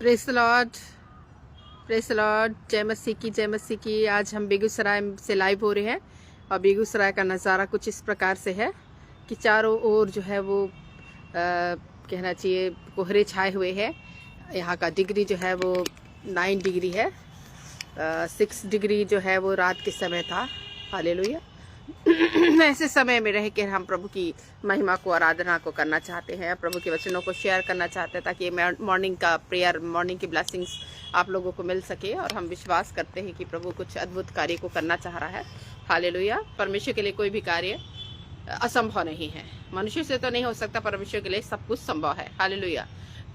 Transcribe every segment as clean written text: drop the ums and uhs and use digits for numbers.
Press Lord, press Lord. जय मसीह की, जय मसीह की। आज हम बेगूसराय से लाइव हो रहे हैं और बेगूसराय का नज़ारा कुछ इस प्रकार से है कि चारों ओर जो है वो कहना चाहिए कोहरे छाए हुए हैं। यहाँ का डिग्री जो है वो 9 डिग्री है। 6 डिग्री जो है वो रात के समय था। हालेलुया। ऐसे समय में रह कर हम प्रभु की महिमा को, आराधना को करना चाहते हैं, प्रभु के वचनों को शेयर करना चाहते हैं ताकि मॉर्निंग का प्रेयर, मॉर्निंग की ब्लेसिंग्स आप लोगों को मिल सके। और हम विश्वास करते हैं कि प्रभु कुछ अद्भुत कार्य को करना चाह रहा है। हालेलुया। परमेश्वर के लिए कोई भी कार्य असंभव नहीं है। मनुष्य से तो नहीं हो सकता, परमेश्वर के लिए सब कुछ संभव है। हालेलुया।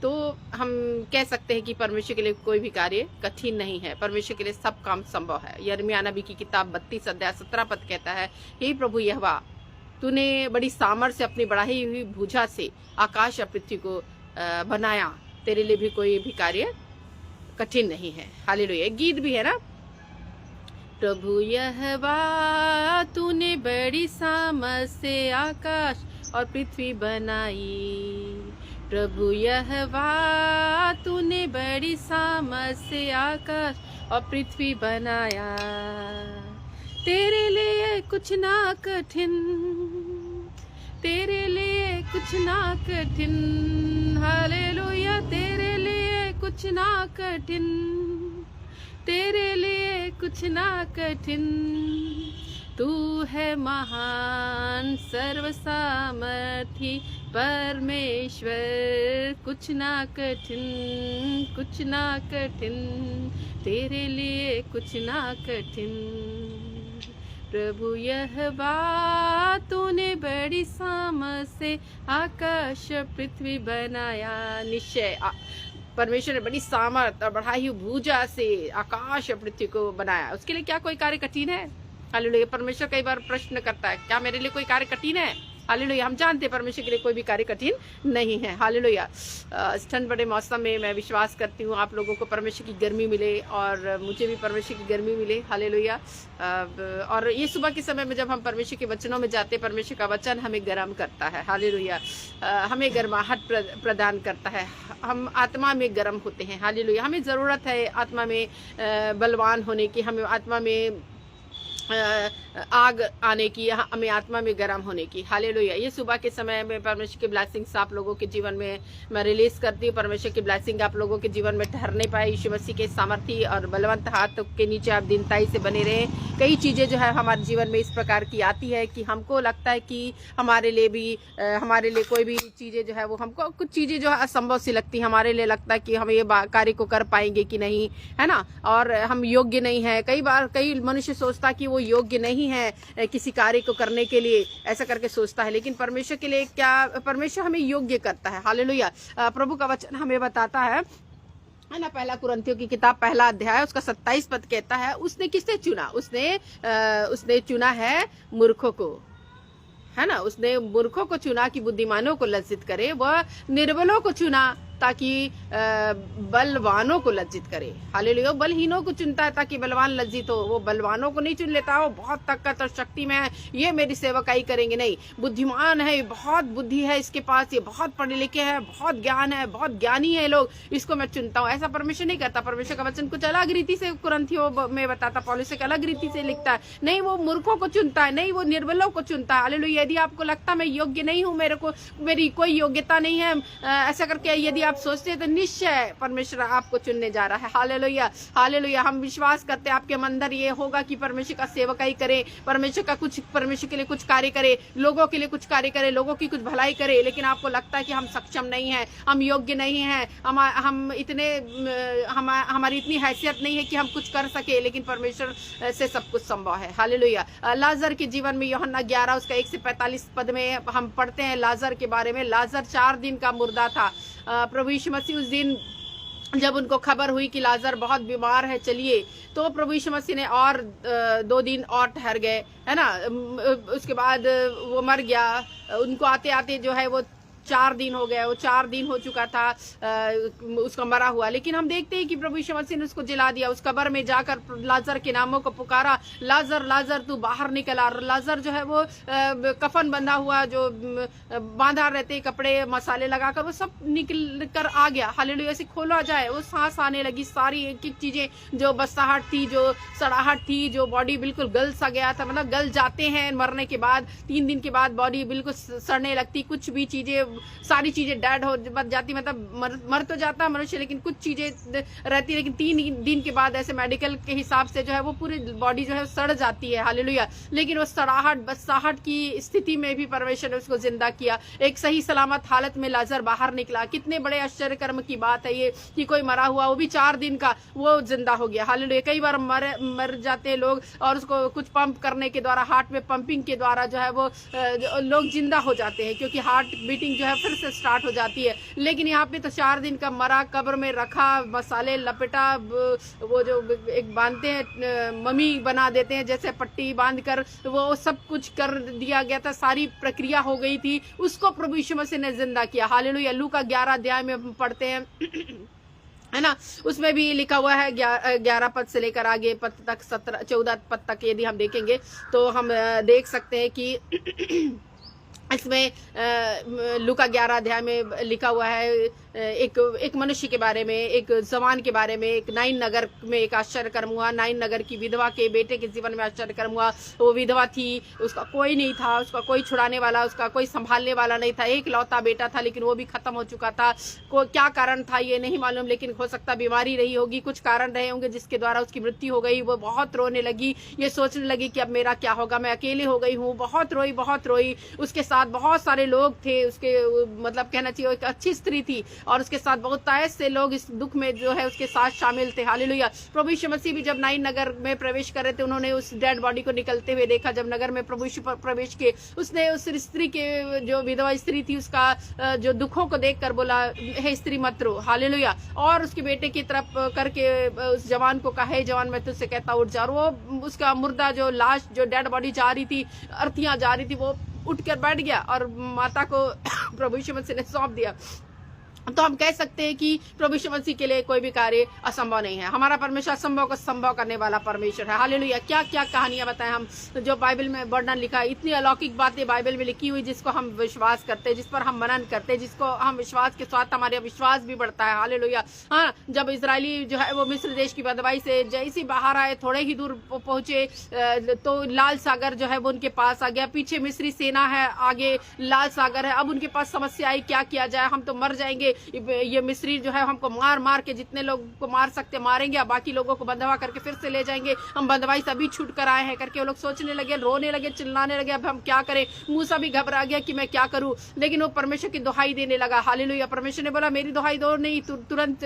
तो हम कह सकते हैं कि परमेश्वर के लिए कोई भी कार्य कठिन नहीं है। परमेश्वर के लिए सब काम संभव है। यिर्मयाह नबी की किताब 32 अध्याय 17 पद कहता है, हे प्रभु यहोवा, तूने बड़ी सामर्थ्य से अपनी बढ़ाई हुई भुजा से आकाश और पृथ्वी को बनाया। तेरे लिए भी कोई भी कार्य कठिन नहीं है। हालेलुया। गीत भी है ना, प्रभु यहोवा, तूने बड़ी सामर्थ से आकाश और पृथ्वी बनाई। प्रभु यहोवा, तूने बड़ी सामर्थ से आकाश और पृथ्वी बनाया। तेरे लिए कुछ ना कठिन, तेरे लिए कुछ ना कठिन। हालेलुया। तेरे लिए कुछ ना कठिन, तेरे लिए कुछ ना कठिन। तू है महान सर्वसामर्थी परमेश्वर, कुछ ना कठिन, कुछ ना कठिन, तेरे लिए कुछ ना कठिन। प्रभु यहोवा, तूने बड़ी सामर्थ से आकाश पृथ्वी बनाया। निश्चय परमेश्वर ने बड़ी सामर्थ और बढ़ाई हुई भुजा से आकाश और पृथ्वी को बनाया। उसके लिए क्या कोई कार्य कठिन है? हालेलुया। परमेश्वर कई बार प्रश्न करता है, क्या मेरे लिए कोई कार्य कठिन है? हालेलुया। हम जानते हैं परमेश्वर के लिए कोई भी कार्य कठिन नहीं है। हालेलुया। इस ठंड बड़े मौसम में मैं विश्वास करती हूँ आप लोगों को परमेश्वर की गर्मी मिले और मुझे भी परमेश्वर की गर्मी मिले। हालेलुया। और ये सुबह के समय में जब हम परमेश्वर के वचनों में जाते, परमेश्वर का वचन हमें गर्म करता है। हालेलुया। हमें गर्माहट प्रदान करता है। हम आत्मा में गर्म होते हैं। हालेलुया। हमें ज़रूरत है आत्मा में बलवान होने की, हमें आत्मा में आग आने की, हमें आत्मा में गर्म होने की। हालेलुया। ये सुबह के समय में परमेश्वर की ब्लेसिंग्स आप लोगों के जीवन में मैं रिलीज करती हूँ। परमेश्वर की ब्लेसिंग आप लोगों के जीवन में ठहरने पाए। यीशु मसीह के सामर्थी और बलवंत हाथ के नीचे आप दिनताई से बने रहें। कई चीज़ें जो है हमारे जीवन में इस प्रकार की आती है कि हमको लगता है कि हमारे लिए कोई भी चीज़ें जो है वो, हमको कुछ चीज़ें जो है असंभव सी लगती है। हमारे लिए लगता है कि हम ये कार्य को कर पाएंगे कि नहीं, है ना, और हम योग्य नहीं है। कई बार कई मनुष्य सोचता कि वो योग्य नहीं है किसी कार्य को करने के लिए, ऐसा करके सोचता है। लेकिन परमेश्वर के लिए क्या, परमेश्वर हमें योग्य करता है। हालेलुया। प्रभु का वचन हमें बताता है ना, पहला कुरिन्थियों की किताब 1 अध्याय उसका 27 पद कहता है, उसने किसने चुना? उसने चुना है मूर्खों को, है ना। उसने मूर्खों को चुना कि बुद्धिमानों को लज्जित करे। वह निर्बलों को चुना ताकि बलवानों को लज्जित करे। हालेलुया। बलहीनों को चुनता है ताकि बलवान लज्जित हो। वो बलवानों को नहीं चुन लेता, वो बहुत ताकत और शक्ति में है, ये मेरी सेवकाई करेंगे, नहीं। बुद्धिमान है, बहुत बुद्धि है इसके पास, ये बहुत पढ़े लिखे हैं, बहुत ज्ञान है, बहुत ज्ञानी है लोग, इसको मैं चुनता हूँ। ऐसा परमेश्वर नहीं करता। परमेश्वर का वचन कुछ अलग रीति से कुरिन्थियों में बताता, पौलुस एक अलग रीति से लिखता है। नहीं वो मूर्खों को चुनता है, नहीं वो निर्बलों को चुनता है। हालेलुया। यदि आपको लगता मैं योग्य नहीं हूँ, मेरी कोई योग्यता नहीं है, ऐसा करके यदि आप सोचते हैं, तो निश्चय परमेश्वर आपको चुनने जा रहा है। हालेलुया। हालेलुया। हम विश्वास करते हैं आपके अंदर ये होगा कि परमेश्वर का सेवकाई करे, परमेश्वर के लिए कुछ कार्य करे, लोगों के लिए कुछ कार्य करे, लोगों की कुछ भलाई करे। लेकिन आपको लगता है कि हम सक्षम नहीं है, हम योग्य नहीं है, हमारी इतनी हैसियत नहीं है कि हम कुछ कर सके। लेकिन परमेश्वर से सब कुछ संभव है। हालेलुया। लाजर के जीवन में यूहन्ना 11 उसका 1 से 45 पद में हम पढ़ते हैं लाजर के बारे में। लाजर 4 दिन का मुर्दा था। प्रभु यीशु मसीह उस दिन जब उनको खबर हुई कि लाजर बहुत बीमार है, चलिए, तो प्रभु यीशु मसीह ने और 2 दिन और ठहर गए, है ना। उसके बाद वो मर गया। उनको आते आते जो है वो 4 दिन हो गए, वो 4 दिन हो चुका था उसका मरा हुआ, लेकिन हम देखते हैं कि प्रभु यीशु मसीह ने उसको जिला दिया। उस कब्र में जाकर लाजर के नामों को पुकारा, लाजर लाजर तू बाहर निकल आ। लाजर जो है वो कफन बंधा हुआ, जो बांधा रहते कपड़े मसाले लगाकर, वो सब निकल कर आ गया। हालेलुया। ऐसे खोला जाए, वो सांस आने लगी, सारी एक एक चीजें जो बसाहट थी, जो सड़ाहट थी, जो बॉडी बिल्कुल गल सा गया था, मतलब गल जाते हैं मरने के बाद, 3 दिन के बाद बॉडी बिल्कुल सड़ने लगती, कुछ भी चीजें, सारी चीजें डेड हो जाती, मतलब मर तो जाता मनुष्य, लेकिन कुछ चीजें रहती है, लेकिन 3 दिन के बाद ऐसे मेडिकल के हिसाब से जो है वो पूरी बॉडी जो है सड़ जाती है। हालेलुया। लेकिन वो सड़ाहट बसाहट की स्थिति में भी परमेश्वर ने उसको जिंदा किया, एक सही सलामत हालत में लाजर बाहर निकला। कितने बड़े आश्चर्य कर्म की बात है ये कि कोई मरा हुआ, वो भी 4 दिन का, वो जिंदा हो गया। हालेलुया। कई बार मर जाते हैं लोग और उसको कुछ पंप करने के द्वारा, हार्ट में पंपिंग के द्वारा जो है वो लोग जिंदा हो जाते हैं, क्योंकि हार्ट बीटिंग जो है फिर से स्टार्ट हो जाती है। लेकिन यहाँ पे तो 4 दिन का मरा, कब्र में रखा, मसाले लपेटा, वो जो एक बांधते हैं, मम्मी बना देते हैं जैसे, पट्टी बांध कर वो सब कुछ कर दिया गया था, सारी प्रक्रिया हो गई थी, उसको प्रभु यीशु मसीह ने जिंदा किया। हालेलुया। लूका 11 अध्याय में पढ़ते हैं, है ना, उसमें भी लिखा हुआ है 11 पद से लेकर आगे पद तक, 14 पद तक यदि हम देखेंगे तो हम देख सकते हैं कि इसमें लूका 11 अध्याय में लिखा हुआ है एक मनुष्य के बारे में, एक जवान के बारे में, एक नाइन नगर में एक आश्चर्य कर्म हुआ। नाइन नगर की विधवा के बेटे के जीवन में आश्चर्य कर्म हुआ। वो विधवा थी, उसका कोई नहीं था, उसका कोई छुड़ाने वाला, उसका कोई संभालने वाला नहीं था, एक लौता बेटा था, लेकिन वो भी खत्म हो चुका था। क्या कारण था ये नहीं मालूम, लेकिन हो सकता बीमारी रही होगी, कुछ कारण रहे होंगे जिसके द्वारा उसकी मृत्यु हो गई। वो बहुत रोने लगी, ये सोचने लगी कि अब मेरा क्या होगा, मैं अकेले हो गई हूँ। बहुत रोई, बहुत रोई। उसके साथ बहुत सारे लोग थे, उसके मतलब कहना चाहिए एक अच्छी स्त्री थी, और उसके साथ बहुत तायस से लोग इस दुख में जो है उसके साथ शामिल थे। हालेलुया। प्रभु यीशु मसीह भी जब नाइन नगर में प्रवेश कर रहे थे, उन्होंने उस डेड बॉडी को निकलते हुए देखा। जब नगर में प्रभु यीशु प्रवेश किए, उसने उस स्त्री के, जो विधवा स्त्री थी, उसका जो दुखों को देखकर बोला, हे स्त्री मत रो। हालेलुया। और उसके बेटे की तरफ करके उस जवान को कहा, हे जवान मैं तुझसे कहता उठ जा। वो उसका मुर्दा जो लाश, जो डेड बॉडी जा रही थी, अर्थियां जा रही थी, वो उठकर बैठ गया और माता को प्रभु यीशु मसीह ने सौंप दिया। तो हम कह सकते हैं कि प्रभु यीशु मसीह के लिए कोई भी कार्य असंभव नहीं है। हमारा परमेश्वर असंभव को संभव करने वाला परमेश्वर है। हालेलुया। क्या क्या कहानियां बताएं हम, जो बाइबल में वर्णन लिखा है, इतनी अलौकिक बातें बाइबल में लिखी हुई, जिसको हम विश्वास करते हैं, जिस पर हम मनन करते हैं, जिसको हम विश्वास के साथ हमारे विश्वास भी बढ़ता है। हालेलुया। हाँ, जब इजरायली जो है वो मिस्र देश की बदवाई से जैसे बाहर आए, थोड़े ही दूर पहुंचे तो लाल सागर जो है वो उनके पास आ गया। पीछे मिस्री सेना है, आगे लाल सागर है। अब उनके पास समस्या आई, क्या किया जाए, हम तो मर जाएंगे, ये मिस्री जो है हमको मार मार के, जितने लोग को मार सकते मारेंगे, बाकी लोगों को बंधवा करके फिर से ले जाएंगे, हम बंधवाई से अभी छूट कर आए हैं करके वो लोग सोचने लगे, रोने लगे, चिल्लाने लगे, अब हम क्या करें। मूसा भी घबरा गया कि मैं क्या करूं, लेकिन वो परमेश्वर की दुहाई देने लगा। हालेलुया। परमेश्वर ने बोला मेरी दुहाई दो नहीं, तुरंत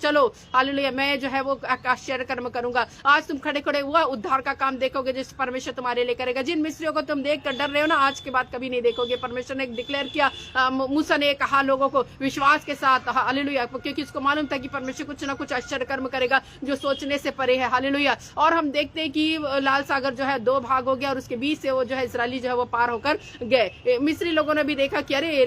चलो। हालेलुया। मैं जो है वो आश्चर्य कर्म करूंगा। आज तुम खड़े खड़े हुआ उद्धार का काम देखोगे, जिस परमेश्वर तुम्हारे लिए करेगा। जिन मिस्रियों को तुम देख कर डर रहे हो ना, आज के बाद कभी नहीं देखोगे। परमेश्वर ने डिक्लेयर किया, मूसा ने कहा लोगों को विश्वास के साथ, हालेलुया, क्योंकि इसको मालूम था कि परमेश्वर कुछ ना कुछ आश्चर्य कर्म करेगा जो सोचने से परे है। हालेलुया। और हम देखते हैं कि लाल सागर जो है 2 भाग हो गया और उसके बीच से वो जो है इजरायली जो है वो पार होकर गए। मिस्री लोगों ने भी देखा कि अरे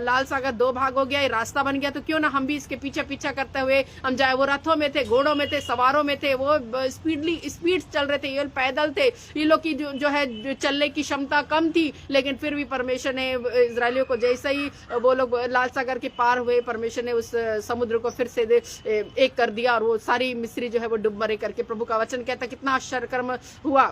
लाल सागर 2 भाग हो गया, रास्ता बन गया, तो क्यों ना हम भी इसके पीछे पीछा करते हुए हम जाए। वो रथों में थे, घोड़ों में थे, सवारों में थे, वो स्पीड चल रहे थे, ये पैदल थे। ये लोग की जो है चलने की क्षमता कम थी, लेकिन फिर भी परमेश्वर ने इजरायलियों को जैसे ही वो लोग लाल सागर के पार हुए, परमेश्वर ने उस समुद्र को फिर से एक कर दिया और वो सारी मिस्री जो है वो डूब मरे करके प्रभु का वचन कहता है। कितना आश्चर्य कर्म हुआ,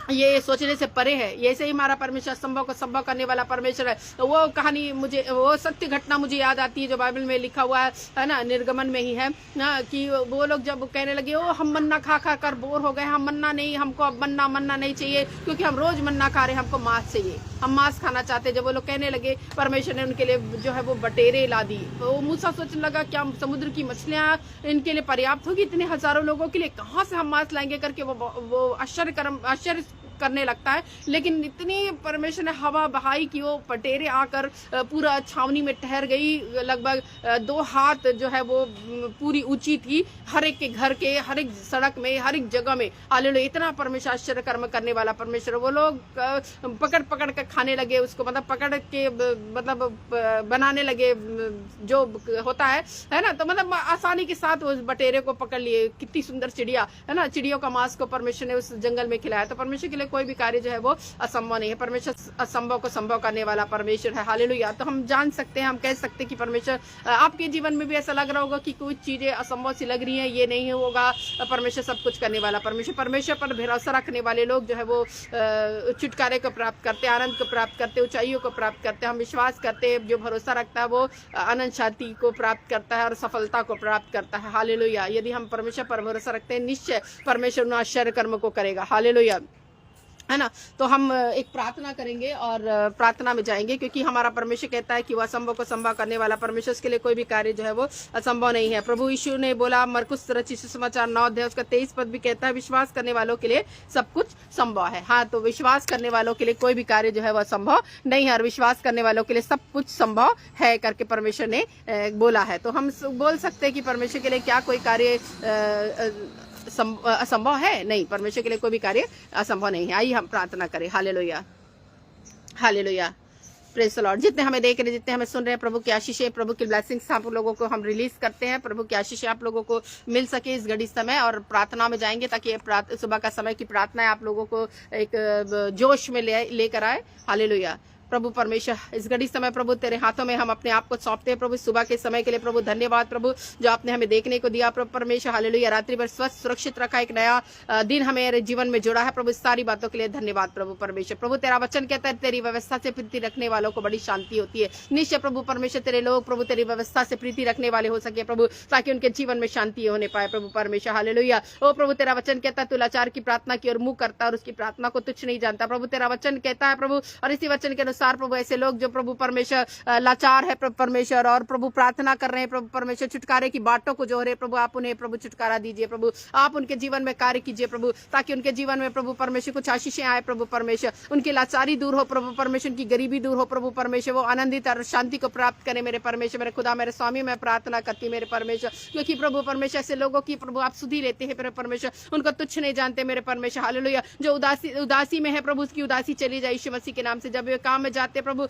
ये सोचने से परे है। ये से ही हमारा परमेश्वर संभव को संभव करने वाला परमेश्वर है। वो कहानी मुझे, वो सत्य घटना मुझे याद आती है जो बाइबल में लिखा हुआ है ना, निर्गमन में ही है ना, कि वो लोग जब कहने लगे ओ हम मन्ना खा खा कर बोर हो गए, हम मन्ना नहीं, हमको अब मन्ना नहीं चाहिए, क्योंकि हम रोज मन्ना खा रहे हैं, हमको मांस चाहिए, हम मांस खाना चाहते हैं। जब वो लोग कहने लगे, परमेश्वर ने उनके लिए जो है वो बटेरे ला दी। वो मूसा सोचने लगा क्या समुद्र की मछलियां इनके लिए पर्याप्त होगी, इतने हजारों लोगों के लिए कहाँ से हम मांस लाएंगे करके वो आश्चर्य करने लगता है, लेकिन इतनी परमेश्वर ने हवा बहाई कि वो बटेरें आकर पूरा छावनी में ठहर गई। लगभग 2 हाथ जो है वो पूरी ऊंची थी, हर एक के घर के, हर एक सड़क में, हर एक जगह में। हालेलुया, इतना परमेश्वर आश्चर्य कर्म करने वाला परमेश्वर। वो लोग पकड़ पकड़ कर खाने लगे उसको, मतलब पकड़ के मतलब बनाने लगे जो होता है ना। तो मतलब आसानी के साथ उस बटेरे को पकड़ लिए। कितनी सुंदर चिड़िया है ना, चिड़ियों का मांस को परमेश्वर ने उस जंगल में खिलाया। तो परमेश्वर के लिए कोई भी कार्य जो है वो असंभव नहीं है। परमेश्वर असंभव को संभव करने वाला परमेश्वर है। हालेलुया। तो हम जान सकते हैं, हम कह सकते हैं कि परमेश्वर, आपके जीवन में भी ऐसा लग रहा होगा कि कुछ चीजें असंभव सी लग रही हैं, ये नहीं होगा, परमेश्वर सब कुछ करने वाला परमेश्वर पर भरोसा रखने वाले लोग जो है वो छुटकारे को प्राप्त करते, आनंद को प्राप्त करते, ऊंचाइयों को प्राप्त करते। हम विश्वास करते हैं, जो भरोसा रखता है वो अनंत शांति को प्राप्त करता है और सफलता को प्राप्त करता है। हालेलुया। यदि हम परमेश्वर पर भरोसा रखते हैं, निश्चय परमेश्वर उन आश्चर्य कर्म को करेगा। हालेलुया, है ना। तो हम एक प्रार्थना करेंगे और प्रार्थना में जाएंगे, क्योंकि हमारा परमेश्वर कहता है कि वह असंभव को संभव करने वाला परमेश्वर, उसके लिए कोई भी कार्य जो है वो असंभव नहीं है। प्रभु यीशु ने बोला, मरकुस रचित सुसमाचार 9 अध्याय उसका 23 पद भी कहता है, विश्वास करने वालों के लिए सब कुछ संभव है। हाँ, तो विश्वास करने वालों के लिए कोई भी कार्य जो है वह संभव नहीं है, और विश्वास करने वालों के लिए सब कुछ संभव है करके परमेश्वर ने बोला है। तो हम बोल सकते हैं कि परमेश्वर के लिए क्या कोई कार्य असंभव है? नहीं, परमेश्वर के लिए कोई भी कार्य असंभव नहीं है। आइए हम प्रार्थना करें। Hallelujah, hallelujah, praise the Lord. जितने हमें देख रहे, जितने हमें सुन रहे हैं, प्रभु की आशीषें, प्रभु की ब्लेसिंग्स आप लोगों को हम रिलीज करते हैं। प्रभु की आशीषें आप लोगों को मिल सके इस घड़ी समय, और प्रार्थना में जाएंगे ताकि सुबह का समय की प्रार्थना आप लोगों को एक जोश में लेकर आए। हालेलुया। प्रभु परमेश्वर, इस घड़ी समय प्रभु तेरे हाथों में हम अपने आप को सौंपते हैं। प्रभु सुबह के समय के लिए प्रभु धन्यवाद, प्रभु जो आपने हमें देखने को दिया। प्रभु परमेश्वर हालेलुया, रात्रि भर स्वस्थ सुरक्षित रखा, एक नया दिन हमें जीवन में जोड़ा है। प्रभु इस सारी बातों के लिए धन्यवाद प्रभु परमेश्वर। प्रभु तेरा वचन कहता है, तेरी व्यवस्था से प्रीति रखने वालों को बड़ी शांति होती है। निश्चय प्रभु परमेश्वर तेरे लोग प्रभु तेरी व्यवस्था से प्रीति रखने वाले हो सके प्रभु, ताकि उनके जीवन में शांति होने पाए। प्रभु परमेश्वर हालेलुया। ओ प्रभु तेरा वचन कहता है, तू लाचार की प्रार्थना की और मुंह करता और उसकी प्रार्थना को तुच्छ नहीं जानता। प्रभु तेरा वचन कहता है प्रभु, और इसी वचन के अनुसार प्रभु ऐसे लोग जो प्रभु परमेश्वर लाचार है प्रभु परमेश्वर, और प्रभु प्रार्थना कर रहे हैं प्रभु परमेश्वर, छुटकारे की बातों को जो रहे प्रभु, आप उन्हें प्रभु छुटकारा दीजिए प्रभु, आप उनके जीवन में कार्य कीजिए प्रभु, ताकि उनके जीवन में प्रभु परमेश्वर कुछ आशीषें आए प्रभु परमेश्वर, उनकी लाचारी दूर हो प्रभु परमेश्वर, उनकी गरीबी दूर हो प्रभु परमेश्वर, वो आनंदित और शांति को प्राप्त करें मेरे परमेश्वर, मेरे खुदा, मेरे स्वामी। मैं प्रार्थना करती मेरे परमेश्वर, क्योंकि प्रभु परमेश्वर ऐसे लोगों की प्रभु आप सुधि लेते हैं मेरे परमेश्वर, उनको तुच्छ नहीं जानते मेरे परमेश्वर हालेलुया। जो उदासी में है प्रभु, उसकी उदासी चली जाए यीशु मसीह के नाम से। जब वे काम में जाते प्रभु,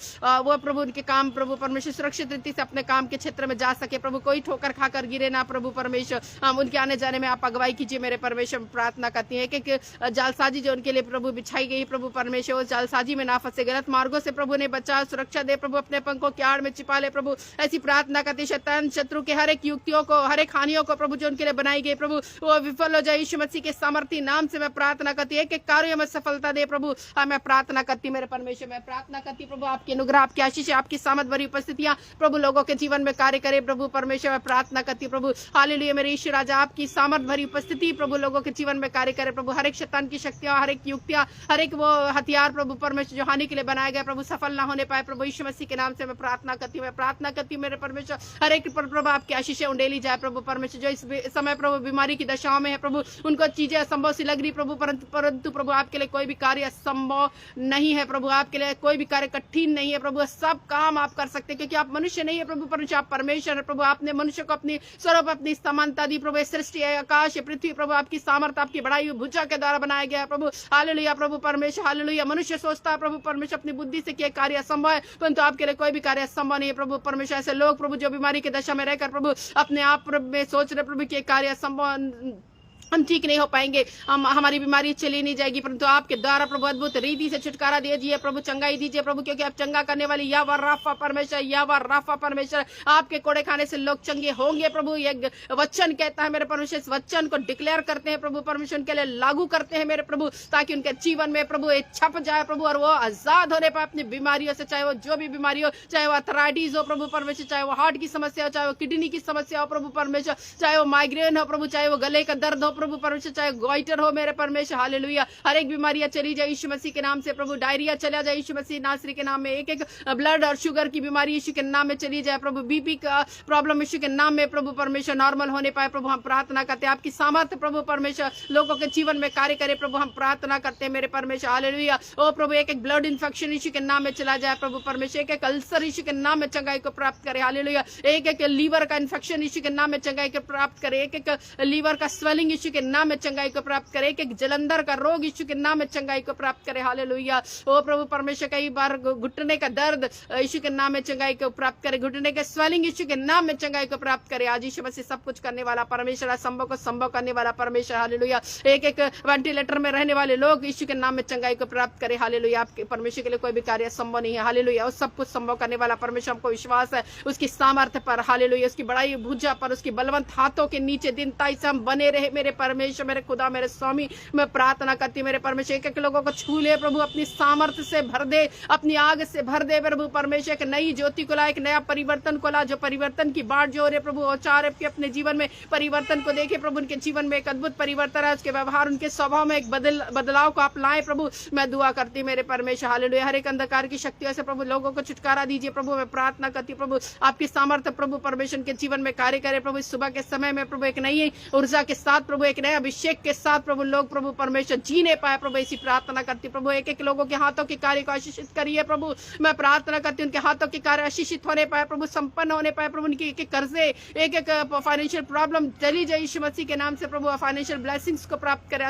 वो प्रभु उनके काम प्रभु परमेश्वर सुरक्षित रीति से अपने काम के क्षेत्र में जा सके प्रभु, कोई ठोकर खाकर गिरे ना प्रभु परमेश्वर। हम उनके आने जाने में आप अगुवाई कीजिए मेरे परमेश्वर। प्रार्थना करती है कि जालसाजी जो उनके लिए प्रभु बिछाई गई प्रभु परमेश्वर, उस जालसाजी में ना फंसे, गलत मार्गों से प्रभु ने बचा, सुरक्षा दे प्रभु, अपने पंखों की आड़ में छिपा ले प्रभु। ऐसी प्रार्थना करती शैतान शत्रु के हर एक युक्तियों को, हर एक हानियों को प्रभु जो उनके लिए बनाई गई प्रभु, वो विफल हो जाए यीशु मसीह के सामर्थी नाम से। मैं प्रार्थना करती है कि कार्य में सफलता दे प्रभु। मैं प्रार्थना करती मेरे परमेश्वर, मैं प्रार्थना करती प्रभु आपकी अनुग्रह, आपकी आशीष, आपकी सामर्थ भरी उपस्थितियां प्रभु लोगों के जीवन में कार्य करे प्रभु परमेश्वर। मैं प्रार्थना करती प्रभु हालेलुया मेरे ईश्वर राजा, आपकी सामर्थ भरी उपस्थिति प्रभु लोगों के जीवन में कार्य करे प्रभु। हर एक शैतान की शक्तियां, हर एक युक्तियां, हर एक वो हथियार प्रभु परमेश्वर जो हानि के लिए बनाए गए प्रभु, सफल ना होने पाए प्रभु यीशु मसीह के नाम से। मैं प्रार्थना करती हूँ, मैं प्रार्थना करती हूँ मेरे परमेश्वर, हर एक पर प्रभु आपकी आशीषें उंडेली जाए प्रभु परमेश्वर। जो इस समय प्रभु बीमारी की दशाओं में है प्रभु, उनको चीजें असंभव सी लग रही प्रभु, परंतु प्रभु आपके लिए कोई भी कार्य असंभव नहीं है प्रभु, आपके लिए कोई भी कार्य कठिन नहीं है प्रभु, सब काम आप कर सकते हैं, क्योंकि आप मनुष्य नहीं है प्रभु परमेश्वर, आप परमेश्वर है प्रभु। आपने मनुष्य को अपनी स्वरूप, अपनी समानता दी प्रभु। सृष्टि है, आकाश है, पृथ्वी प्रभु आपकी सामर्थ, आपकी बढ़ाई हुई भुजा के द्वारा बनाया गया है प्रभु हालेलुया प्रभु परमेश्वर हालेलुया। मनुष्य सोचता है प्रभु परमेश्वर अपनी बुद्धि से किया कार्य असंभव है, परंतु आपके लिए कोई भी कार्य असंभव नहीं है प्रभु परमेश्वर। ऐसे लोग प्रभु जो बीमारी की दशा में रहकर प्रभु अपने आप में सोच रहे प्रभु कि कार्य असंभव, हम ठीक नहीं हो पाएंगे, हमारी बीमारी चली नहीं जाएगी, परंतु आपके द्वारा प्रभु अद्भुत रीति से छुटकारा दीजिए प्रभु, चंगाई दीजिए प्रभु, क्योंकि आप चंगा करने वाली यावा राफा परमेश्वर, यावा राफा परमेश्वर। आपके कोड़े खाने से लोग चंगे होंगे प्रभु, ये वचन कहता है मेरे परमेश्वर। इस वचन को डिक्लेयर करते हैं प्रभु परमेश्वर, उनके लिए लागू करते हैं मेरे प्रभु, ताकि उनके जीवन में प्रभु ये छप जाए प्रभु, और वो आजाद होने पाए अपनी बीमारियों से, चाहे वो जो भी बीमारी हो, चाहे वो अर्थराइटिस हो प्रभु परमेश्वर, चाहे वो हार्ट की समस्या हो, चाहे वो किडनी की समस्या हो प्रभु परमेश्वर, चाहे वो माइग्रेन हो प्रभु, चाहे वो गले का दर्द हो प्रभु परमेश्वर, चाहे गोइटर हो मेरे परमेश्वर, हालेलुया, हर एक बीमारियां चली जाए यीशु मसीह के नाम से प्रभु, डायरिया चला जाए यीशु मसीह नासरी के नाम में, एक एक ब्लड और शुगर की बीमारी यीशु के नाम में चली जाए प्रभु, बीपी का प्रॉब्लम यीशु के नाम में प्रभु परमेश्वर नॉर्मल होने पाए प्रभु, हम प्रार्थना करते हैं आपकी सामर्थ्य प्रभु परमेश्वर लोगों के जीवन में कार्य करे प्रभु, हम प्रार्थना करते हैं मेरे परमेश्वर, हालेलुया। ओ प्रभु, एक एक ब्लड इन्फेक्शन यीशु के नाम में चला जाए प्रभु परमेश्वर, एक एक अल्सर यीशु के नाम में चंगाई को प्राप्त करे, हालेलुया, एक एक लीवर का इन्फेक्शन यीशु के नाम में चंगाई को प्राप्त करे, एक एक लीवर का स्वेलिंग यीशु के नाम में चंगाई को प्राप्त करे, एक एक जलंधर का रोग यीशु के नाम में चंगाई को प्राप्त करे, हालेलुया। ओ प्रभु परमेश्वर, कई बार घुटने का दर्द यीशु के नाम में चंगाई को प्राप्त करे, घुटने के स्वेलिंग यीशु के नाम में चंगाई को प्राप्त करे, आज यीशु मसीह सब कुछ करने वाला परमेश्वर, असंभव को संभव करने वाला परमेश्वर, हालेलुया। एक एक वेंटिलेटर में रहने वाले लोग यीशु के नाम में चंगाई को प्राप्त करे, हालेलुया। आपके परमेश्वर के लिए कोई भी कार्य संभव नहीं है, हालेलुया। और सब कुछ संभव करने वाला परमेश्वर, हमको विश्वास है उसकी सामर्थ्य पर, हालेलुया, उसकी बड़ाई भुजा पर, उसकी बलवंत हाथों के नीचे दिन ताई से हम बने रहे मेरे परमेश्वर, मेरे खुदा, मेरे स्वामी। मैं प्रार्थना करती मेरे परमेश्वर, एक एक लोगों को छू ले प्रभु, अपनी सामर्थ्य से भर दे, अपनी आग से भर दे प्रभु परमेश्वर, एक नई ज्योति को ला, एक नया परिवर्तन को ला, जो परिवर्तन की बाढ़ जो रे प्रभु, चार के अपने जीवन में परिवर्तन को देखे प्रभु, उनके जीवन में एक अद्भुत परिवर्तन है, उसके व्यवहार, उनके स्वभाव में एक बदलाव को आप लाए प्रभु। मैं दुआ करती मेरे परमेश्वर, हालेलुया। हर एक अंधकार की शक्तियों से प्रभु लोगों को छुटकारा दीजिए प्रभु, मैं प्रार्थना करती प्रभु, आपकी सामर्थ्य प्रभु परमेश्वर के जीवन में कार्य करे प्रभु। इस सुबह के समय में प्रभु एक नई ऊर्जा के साथ प्रभु, एक नए अभिषेक के साथ प्रभु लोग प्रभु परमेश्वर जीने पाए प्रभु, इसी प्रार्थना करती प्रभु। एक एक लोगों के हाथों के कार्य को आशीषित करिए प्रभु, मैं प्रार्थना करती उनके हाथों के कार्य आशीषित होने पाए प्रभु, संपन्न होने पाए प्रभु, उनकी एक एक कर्जे, एक एक फाइनेंशियल प्रॉब्लम चली जाए यीशु मसीह के नाम से प्रभु, फाइनेंशियल ब्लेसिंग्स को प्राप्त करे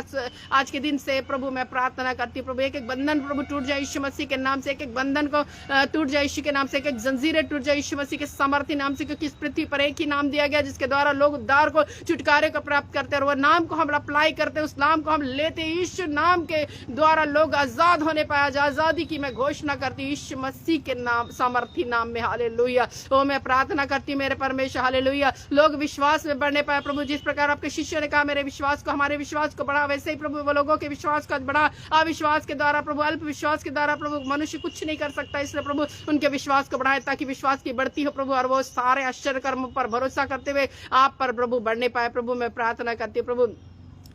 आज के दिन से प्रभु। मैं प्रार्थना करती प्रभु, एक एक बंधन प्रभु टूट जाए यीशु मसीह के नाम से, एक एक बंधन को टूट जाए यीशु के नाम से, एक एक जंजीरें टूट जाए यीशु मसीह के सामर्थ्य नाम से, क्योंकि इस पृथ्वी पर एक ही नाम दिया गया जिसके द्वारा लोग उद्धार को, छुटकारे को प्राप्त करते हैं, और वह नाम को हम अप्लाई करते हैं, उस नाम को हम लेते हैं, यीशु नाम के द्वारा लोग आजाद होने पाए। आजादी की मैं घोषणा करती हूँ यीशु मसीह के नाम, सामर्थ्य नाम में, हालेलुया। ओ मैं प्रार्थना करती हूँ मेरे परमेश्वर, हालेलुया, लोग विश्वास में बढ़ने पाए प्रभु, जिस प्रकार आपके शिष्यों ने कहा मेरे विश्वास को, हमारे विश्वास को बढ़ा, वैसे ही प्रभु वो लोगों के विश्वास को बढ़ा। अविश्वास के द्वारा प्रभु, अल्प विश्वास के द्वारा प्रभु मनुष्य कुछ नहीं कर सकता, इसलिए प्रभु उनके विश्वास को बढ़ाए, ताकि विश्वास की बढ़ती हो प्रभु, और वो सारे आश्चर्य कर्मों पर भरोसा करते हुए आप पर प्रभु बढ़ने पाए प्रभु। मैं प्रार्थना करती हूँ प्रभु,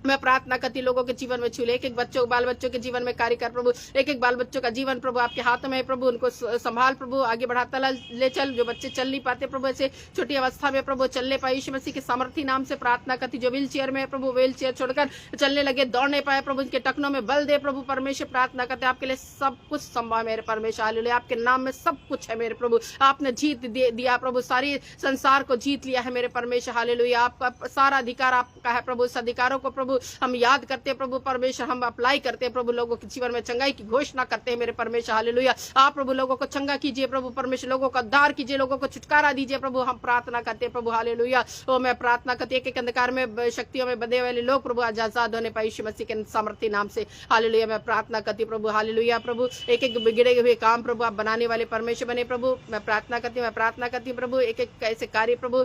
मैं प्रार्थना करती लोगों के जीवन में छूले, एक एक बच्चों, बाल बच्चों के जीवन में कार्य कर प्रभु, एक एक बाल बच्चों का जीवन प्रभु आपके हाथों में है प्रभु, उनको संभाल प्रभु, आगे बढ़ाता ले चल। जो बच्चे चल नहीं पाते प्रभु, ऐसे छोटी अवस्था में प्रभु चलने पाए यीशु मसीह के सामर्थ्य नाम से प्रार्थना करती। जो व्हील चेयर में है प्रभु, व्हील चेयर छोड़कर चलने लगे, दौड़ने पाए प्रभु, उनके टखनों में बल दे प्रभु परमेश्वर। प्रार्थना करते आपके लिए सब कुछ संभव है मेरे परमेश्वर, हालेलुया। आपके नाम में सब कुछ है मेरे प्रभु, आपने जीत दिया प्रभु, सारी संसार को जीत लिया है मेरे परमेश्वर, हालेलुया। आपका सारा अधिकार आपका है प्रभु, उस अधिकारों को प्रभु हम याद करते हैं प्रभु परमेश्वर, हम अप्लाई करते हैं प्रभु, लोगों के जीवन में चंगाई की घोषणा करते हैं मेरे परमेश्वर, हालेलुया। आप प्रभु लोगों को चंगा कीजिए प्रभु परमेश्वर, लोगों का उद्धार कीजिए, लोगों को छुटकारा दीजिए प्रभु, हम प्रार्थना करते हैं प्रभु, हालेलुया। ओ मैं प्रार्थना करती एक एक अंधकार में शक्तियों में बंधे वाले लोग प्रभु आज आजाद होने पाए यीशु मसीह के सामर्थ्य नाम से, हालेलुया। मैं प्रार्थना करती प्रभु, हालेलुया प्रभु, एक एक बिगड़े हुए काम प्रभु आप बनाने वाले परमेश्वर बने प्रभु। मैं प्रार्थना करती हूँ, मैं प्रार्थना करती हूँ प्रभु, एक एक ऐसे कार्य प्रभु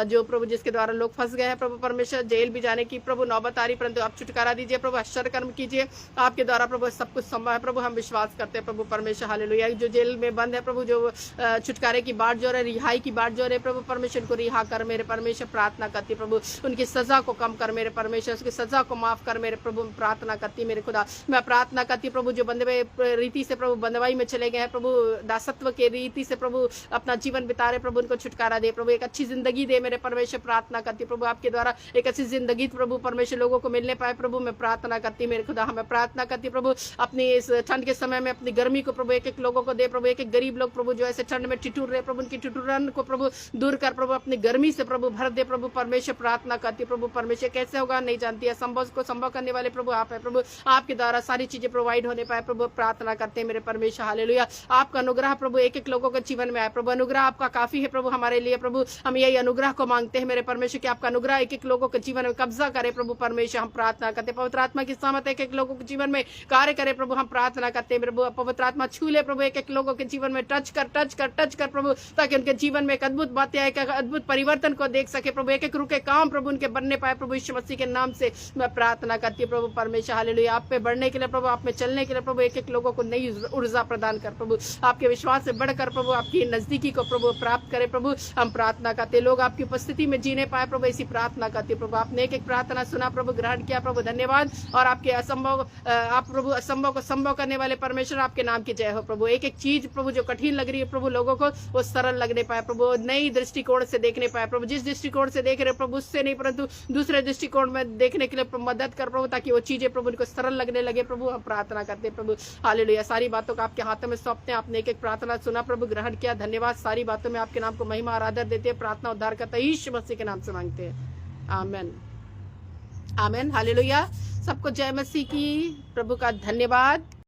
जो प्रभु जिसके द्वारा लोग फंस गए हैं प्रभु परमेश्वर, जेल भी जाने की प्रभु नौबत आ रही, परंतु आप छुटकारा दीजिए प्रभु, आश्चर्य कर्म कीजिए, आपके द्वारा प्रभु सब कुछ संभव है प्रभु, हम विश्वास करते हैं प्रभु परमेश्वर, हालेलुया। जो जेल में बंद है प्रभु, जो छुटकारे की बाट जो है, रिहाई की बाट जो है प्रभु परमेश्वर, को रिहा कर मेरे परमेश्वर, प्रार्थना करती प्रभु, उनकी सजा को कम कर मेरे परमेश्वर, उसकी सजा को माफ कर मेरे प्रभु, प्रार्थना करती मेरे खुदा। मैं प्रार्थना करती प्रभु, जो बंधवे रीति से प्रभु बंधवाई में चले गए हैं प्रभु, दासत्व के रीति से प्रभु अपना जीवन बिता रहे प्रभु, उनको छुटकारा दे प्रभु, एक अच्छी जिंदगी दे मेरे परमेश्वर, प्रार्थना करती प्रभु, आपके द्वारा एक अच्छी जिंदगी प्रभु परमेश्वर लोगों को मिलने पाए प्रभु। मैं प्रार्थना करती मेरे खुदा, हमें प्रार्थना करती प्रभु, अपनी इस ठंड के समय में अपनी गर्मी को प्रभु एक एक लोगों को दे प्रभु, एक एक गरीब लोग प्रभु जो ऐसे ठंड में ठिठुर रहे प्रभु, उनकी ठिठुरन को प्रभु दूर कर प्रभु, अपनी गर्मी से प्रभु भर दे प्रभु परमेश्वर, प्रार्थना करती प्रभु परमेश्वर। कैसे होगा नहीं जानती है, संभव को संभव करने वाले प्रभु आप है प्रभु, आपके द्वारा सारी चीजें प्रोवाइड होने पाए प्रभु, प्रार्थना करते हैं मेरे परमेश्वर, हालेलुया। आपका अनुग्रह प्रभु एक एक लोगों के जीवन में आए प्रभु, अनुग्रह आपका काफी है प्रभु हमारे लिए प्रभु, हम यही अनुग्रह को मांगते हैं मेरे परमेश्वर कि आपका अनुग्रह एक एक लोगों के जीवन में कब्जा करे प्रभु परमेश्वर, हम प्रार्थना करते हैं। पवित्र आत्मा की सामर्थ एक एक लोगों के जीवन में कार्य करे प्रभु, हम प्रार्थना करते हैं प्रभु, पवित्र आत्मा छू ले प्रभु, एक एक लोगों के जीवन में टच कर प्रभु, ताकि उनके जीवन में एक अद्भुत बातें आए, एक अद्भुत परिवर्तन को देख सके प्रभु, एक एक रुके काम प्रभु उनके बनने पाए प्रभु, यीशु मसीह के नाम से मैं प्रार्थना करती हूँ प्रभु परमेश्वर, हालेलुया। आप पे बढ़ने के लिए प्रभु, आप में चलने के लिए प्रभु, एक एक लोगों को नई ऊर्जा प्रदान कर प्रभु, आपके विश्वास से बढ़कर प्रभु आपकी नजदीकी को प्रभु प्राप्त करे प्रभु, हम प्रार्थना करते लोग आपकी उपस्थिति में जीने पाए प्रभु, ऐसी प्रार्थना करते प्रभु। आपने एक एक प्रार्थना सुना प्रभु, ग्रहण किया प्रभु, धन्यवाद। और आपके असंभव, आप प्रभु असंभव को संभव करने वाले परमेश्वर, आपके नाम की जय हो प्रभु। एक एक चीज प्रभु जो कठिन लग रही है प्रभु लोगों को, वो सरल लगने पाए प्रभु, नई दृष्टिकोण से देखने पाए प्रभु। जिस दृष्टिकोण से देख रहे प्रभु उससे नहीं, परंतु दूसरे दृष्टिकोण में देखने के लिए मदद कर प्रभु, ताकि वो चीजें प्रभु उनको सरल लगने लगे प्रभु। हम प्रार्थना करते प्रभु, हालेलुया। सारी बातों को आपके हाथों में सौंपते हैं। आपने एक एक प्रार्थना सुना प्रभु, ग्रहण किया, धन्यवाद। सारी बातों में आपके नाम को महिमा और आदर देते हैं। प्रार्थना उद्धार करता यीशु मसीह के नाम से मांगते हैं, आमेन, आमेन, हालेलुया। सबको जय मसीह की, प्रभु का धन्यवाद।